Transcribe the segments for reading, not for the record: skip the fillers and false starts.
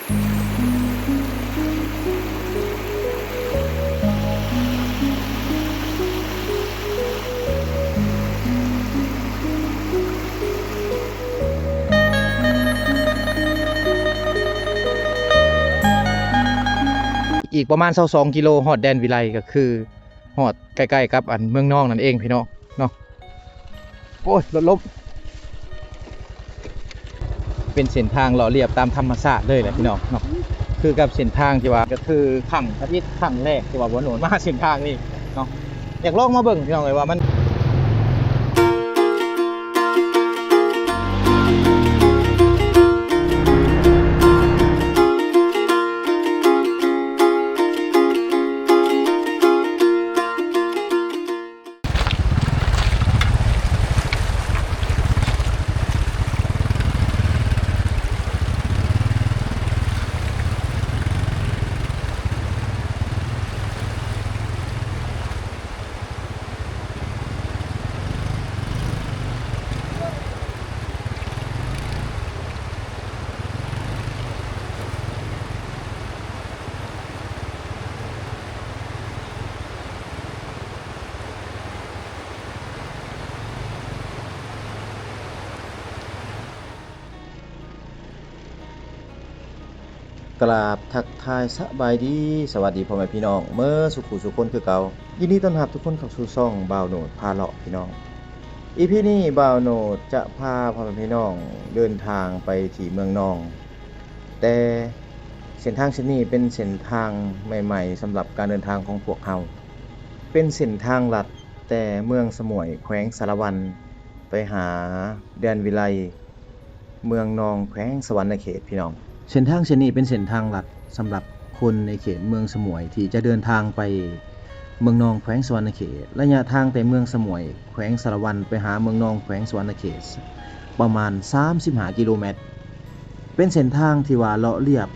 อีกประมาณ22กิโลฮอดแดนวิไลก็คือฮอดใกล้ๆกับอันเมืองนองนั่นเองพี่น้องเนาะโอ้ยรถลบเป็นเส้นทางหล่อเรียบตามธรรมชาติเลยแหละพี่น้องเนาะคือกับเส้นทางที่ว่าก็คือขังอาทิตย์ขังแรกที่ว่าบนโหนมาเส้นทางนี้เนาะอยากลองมาเบิ่งพี่น้องเลยว่ามันกราบทักทายสบายดีสวัสดีพ่อแม่พี่น้องเมื่อสุขุสุคนคือเก่ายินดีต้อนรับทุกคนเข้าสู่ช่องบ่าวโหนดพาเลาะพี่น้องอีพีนี้บ่าวโหนดจะพาพ่อแม่พี่น้องเดินทางไปที่เมืองนองแต่เส้นทางเส้นนี้เป็นเส้นทางใหม่ๆสำหรับการเดินทางของพวกเราเป็นเส้นทางลัดแต่เมืองสมวยแขวงสารวันไปหาแดนวิไลเมืองนองแขวงสวรรณเขตพี่น้องเส้นทางเส้นนี้เป็นเส้นทางลัดสำหรับคนในเขตเมืองสมวยที่จะเดินทางไปเมืองนองแขวงสวรรณเขตระยะทางแต่เมืองสมวยแขวงสารวันไปหาเมืองนองแขวงสวรรณเขตประมาณ35กิโลเมตรเป็นเส้นทางที่ว่าเลาะเลียบ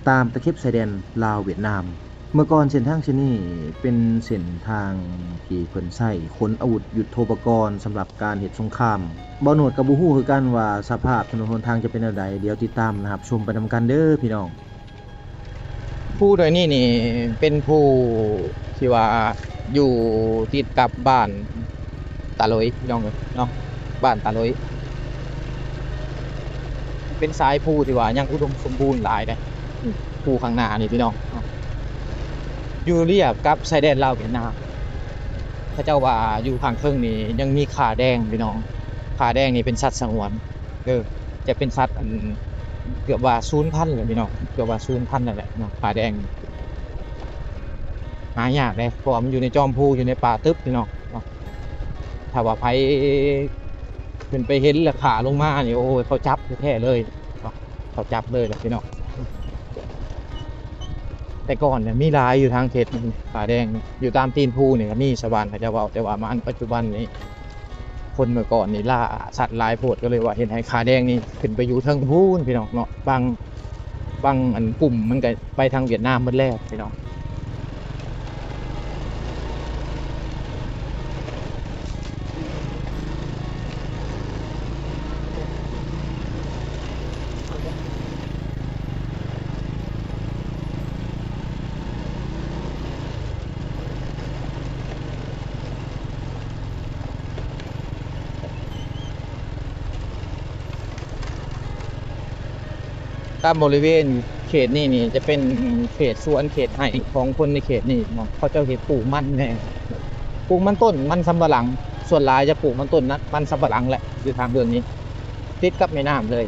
ตามตะเข็บชายแดนลาวเวียดนามเมื่อก่อนเส้นทางเส้นนี้เป็นเส้นทางที่เพิ่นใช้ขนอาวุธยุทโธปกรณ์สำหรับการเฮ็ดสงครามบ่โหนดกับบ่ฮู้คือกันว่าสภาพถนนหนทางจะเป็นแนวใดเดี๋ยวติดตามนะครับชมไปนำกันเด้อพี่น้องผู้โดยนี่เป็นผู้ที่ว่าอยู่ติดกับบ้านตาลอยพี่น้องเนาะบ้านตาลอยเป็นสายผู้ที่ว่ายังอุดมสมบูรณ์หลายเด้ผู้ข้างหน้านี่พี่น้องอยู่เรียบกับชายแดนลาวเวียดนามพระเจ้าว่าอยู่ข้างเทิงนี่ยังมีขาแดงพี่น้องขาแดงนี่เป็นสัตว์สงวนจะเป็นสัตว์เกือบว่าสูญพันธุ์เลยพี่น้องเกือบว่าสูญพันธุ์นั่นแหละเนาะขาแดงหายากเลยเพราะมันอยู่ในจอมพูอยู่ในป่าตึบพี่น้องถ้าว่าไผขึ้นไปเห็นแล้วขาลงมานี่โอ้ยเขาจับแท้เลยเขาจับเลยแหละพี่น้องแต่ก่อนเนี่ยมีลายอยู่ทางเขตขาแดงอยู่ตามตีนภูเนี่ยมีชาวบ้านเขาจะว่าแต่ว่ามาปัจจุบันนี้คนเมื่อก่อนนี่ล่าสัตว์ลายโพดก็เลยว่าเห็นให้ขาแดงนี่ขึ้นไปอยู่ทางภูนพี่น้องเนาะบางอันกลุ่มมันก็ไปทางเวียดนามหมดแล้วพี่น้องตามบริเวณเขตนี่จะเป็นเขตสวนเขตไร่ของคนในเขตนี่เนาะเขาจะเห็นปลูกมันแน่ปลูกมันต้นมันสำปะหลังส่วนหลายจะปลูกมันต้นนะมันสำปะหลังแหละอยู่ทางเดินนี้ติดกับแม่น้ำเลย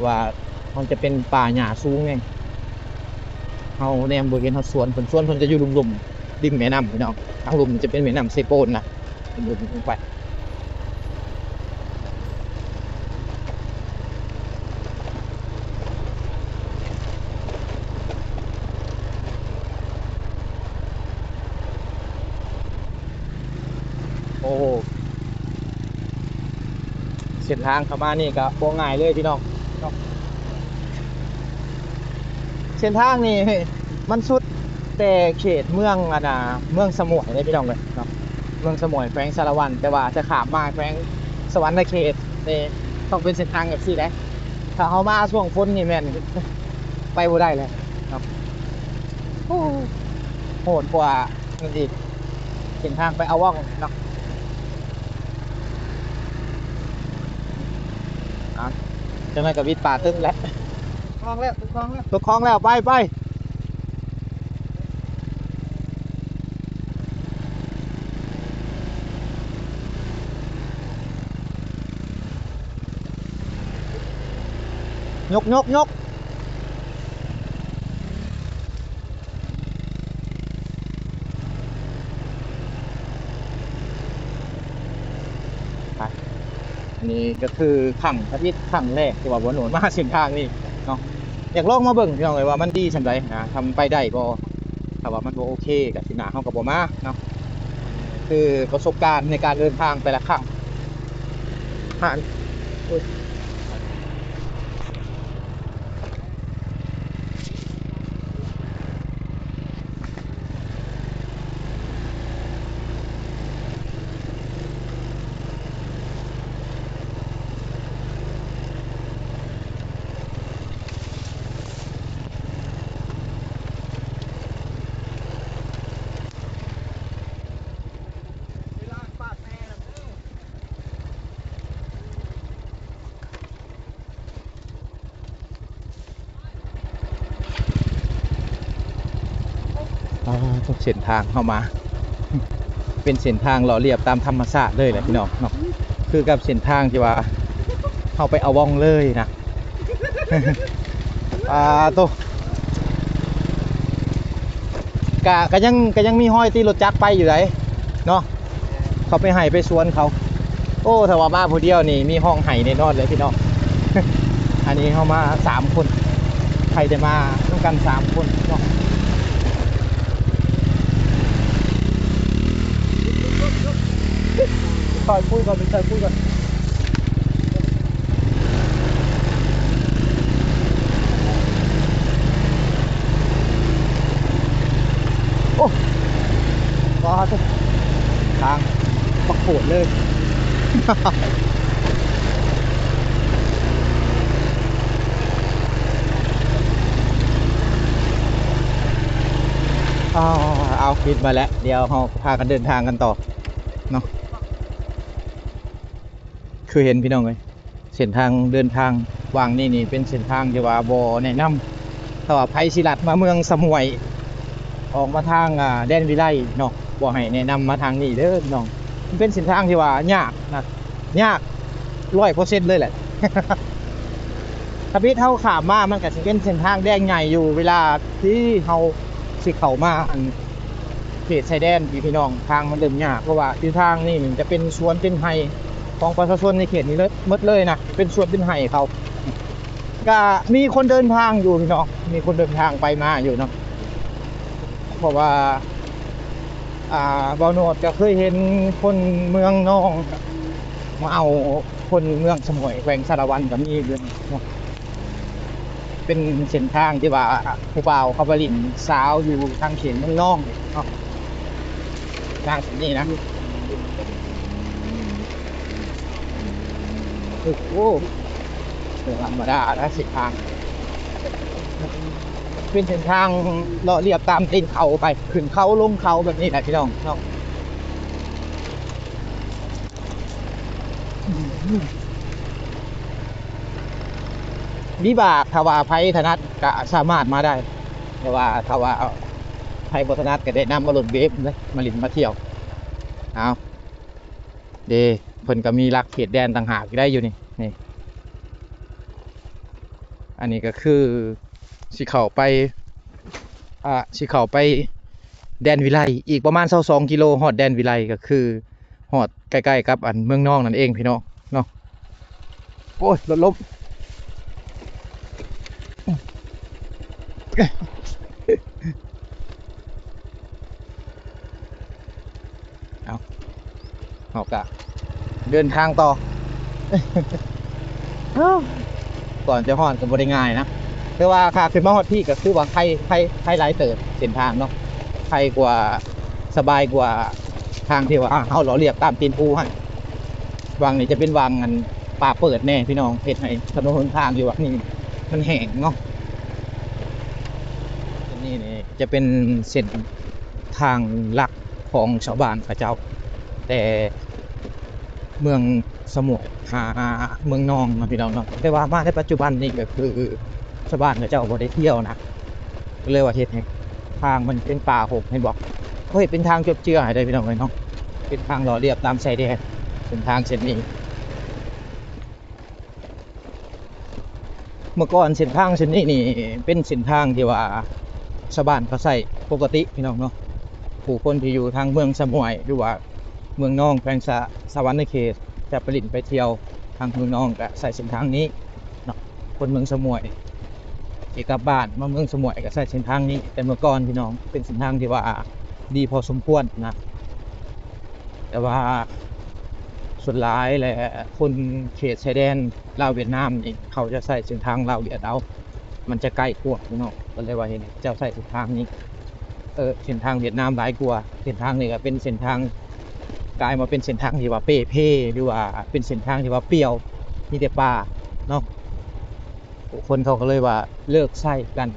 ว่ามันจะเป็นป่าหญ้าสูงไงเฮาแนมบริเวณเฮาสวนเพิ่นจะอยู่ลุ่มๆริมแม่น้ำพี่น้องทางลุ่มจะเป็นแม่น้ำเซโปนนะลุ่มลงไปโอ้เส้นทางเข้ามานี่ก็บ่ง่ายเลยพี่น้องเส้นทางนี่มันสุดแต่เขตเมืองเมืองสมวยเลยพี่น้องเลยเนาะเมืองสมวยแขวงสารวันแต่ว่าจะข้ามมาแขวงสวรรณเขตนี่ต้องเป็นเส้นทางแบบซี่ได้ ถ้าเฮามาช่วงฝนนี่แม่นไปบ่ได้เลยครับโอ้โหดกว่านั่นอีกเส้นทางไปเอาว่องเนาะอ่ะจังได๋ก็วิดป่าตึ้งแล้วคลองแล้วตกคลองแล้วตกคลองแล้วไปยกไปอันนี้ก็คือขังพระอาทิตย์ขังแรกที่ว่าบ่หนุนมาเส้นทางนี่เนาะอยากลองมาเบิ่งพี่น้องเลยว่ามันดีส่ำใดนะทำไปได้บ่ถ้าว่ามันบ่โอเคก็สิน่าเฮาก็บ่มาเนาะคือประสบการณ์ในการเดินทางแต่ละครั้งผ่านอุ๊ยทุกเส้นทางเข้ามาเป็นเส้นทางหล่อเรียบตามธรรมชาติเลยแหละพี่น้องเนาะคือกับเส้นทางที่ว่าเข้าไปเอาว่องเลยนะ โตก็ยังมีห้อยตีรถจักรไปอยู่ไหนเนาะเขาไปไห้ไปสวนเขาโอ้ถ้าว่ามาผู้เดียวนี่มีห้องไห้แน่นอนเลยพี่น้อง อันนี้เขามา3 คนใครจะมาต้องกัน3 คนเนาะต่อยคุยก่อนไปต่อยคุยก่อนโอ้ว้าวทางปักโขดเลย เอาคิดมาแล้วเดี๋ยวเราพากันเดินทางกันต่อเนาะคือเห็นพี่น้องเลยเส้นทางเดินทางวางนี่เป็นเส้นทางที่ว่าบ่แนะนำถ้าว่าไผสิลัดมาเมืองสมุยออกมาทางแดนวิไลเนาะบ่ให้แนะนำมาทางนี้เด้อพี่น้องมันเป็นเส้นทางที่ว่ายากนะยาก100%เลยแหละ ถ้าพี่เท่าขามมามันก็สิเป็นเส้นทางแดงใหญ่อยู่เวลาที่เฮาสิเข้ามาอันเขตชายแดนพี่น้องทางมันเริ่มยากเพราะว่าที่ทางนี่มันจะเป็นสวนเป็นไร่ของประชาชนในเขตนี้เลยหมดเลยนะเป็นสวนเป็นไร่เขาก็มีคนเดินทางอยู่พี่น้องมีคนเดินทางไปมาอยู่เนาะเพราะว่าบ่าวโนดก็เคยเห็นคนเมืองนองมาเอาคนเมืองสมุยแขวงสารวันก็มีอยู่เนาะเป็นเส้นทางที่ว่าผู้บ่าวเขาไปลิ้นสาวอยู่ทางเขตเมืองนองเนาะทางนี้นะโอ้โหธรรมดานะเส้นทางเป็นเส้นทางเลาะเรียบตามตีนเขาไปขึ้นเขาลงเขาแบบนี้แหละพี่น้องเนาะวิบากถ้าว่าไผถนัดก็สามารถมาได้แต่ว่าถ้าว่าไผบ่ถนัดก็ได้นำมารถเวฟเลยมาลิ้นมาเที่ยวเอาเด้เพิ่นก็มีหลักเขตแดนต่างหากได้อยู่นี่อันนี้ก็คือสิเข้าไปสิเข้าไปแดนวิไลอีกประมาณ22กิโลฮอดแดนวิไลก็คือฮอดใกล้ๆกับอันเมืองนองนั่นเองพี่น้องเนาะโอ้ยรถล้มเอาเฮาก็เดินทางต่อ ก่อนจะฮอดก็บ่ได้ง่ายนะแต่ว่าค่าขึ้นมาฮอดพี่ก็คือว่าใครหลายเติบเส้นทางเนาะใครกว่าสบายกว่าทางที่ว่าเฮาเลาะเรียบตามตีนภูหั่นวังนี่จะเป็นวังอัน ป่าเปิดแน่พี่น้องเฮ็ดให้ถนนหนทางอยู่ว่านี่มันแห้งเนาะอันนี้นี่จะเป็นเส้นทางหลักของชาวบ้านเขาเจ้า แต่เมืองสมุทรหาเมืองนองเนาะพี่น้องเนาะแต่ว่ามาในปัจจุบันนี่ก็คือชาวบ้านเขาเจ้าบ่ได้เที่ยวนะก็เลยว่าเฮ็ดให้ทางมันเป็นป่าหกให้บอกเฮ้ยเป็นทางจบเจือให้ได้พี่น้องเอ้ยเนาะเป็นทางหล่อเรียบตามชายแดนเป็นทางเส้นนี้เมื่อก่อนเส้นทางเส้นนี้นี่เป็นเส้นทางที่ว่าชาวบ้านเขาใช้ปกติพี่น้องเนาะผู้คนที่อยู่ทางเมืองสมุยหรือว่าเมืองนองแขวงสะวรรณเขตจะไปลิ้นไปเที่ยวทางเมืองนองก็ใช้เส้นทางนี้เนาะคนเมืองสมุยที่กลับบ้านมาเมืองสมุยก็ใช้เส้นทางนี้แต่เมื่อก่อนพี่น้องเป็นเส้นทางที่ว่าดีพอสมควรนะแต่ว่าส่วนหลายแหละคนเขตชายแดนลาวเวียดนามนี่เขาจะใช้เส้นทางลาวเวียดเอามันจะใกล้กว่าพี่น้องก็เลยว่าเห็นเจ้าใช้เส้นทางนี้เส้นทางเวียดนามหลายกว่าเส้นทางนี้ก็เป็นเส้นทางกลายมาเป็นเส้นทางที่ว่าเป้เพ่หรือว่าเป็นเส้นทางที่ว่าเปรี้ยวมีแต่ป่าเนาะคนเขาก็เลยว่าเลิกใช้กัน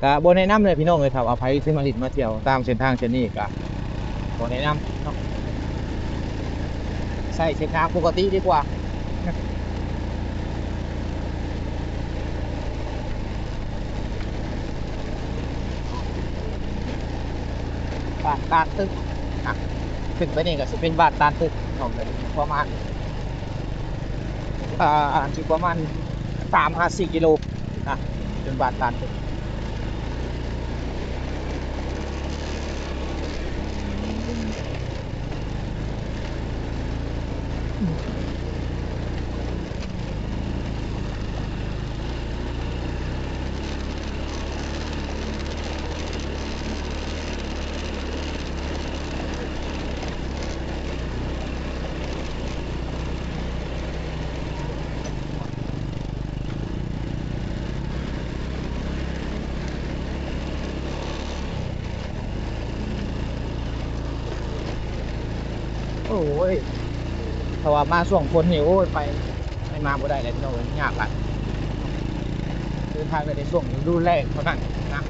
ก็บ่แนะนำเลยพี่น้องเลยครับเอาไผสิมาลิ้นมาเที่ยวตามเส้นทางเส้นนี้ก็บ่แนะนำเนาะใช้เส้นทางปกติดีกว่าบ้านตาดตึกอ่ะถึงไปนี่ก็สิเป็นบ้านตาดตึกเนาะเลยประมาณที่ประมาณ3-4กิโลนะเป็นบ้านตาดตึกโอ้ยถ้าว่ามาช่วงฝนนี่โอ้ยไปมาบ่ได้เลยพี่น้องเอ้ยยากหลายเดินทางได้ในช่วงฤดูแล้งเท่านั้นนะ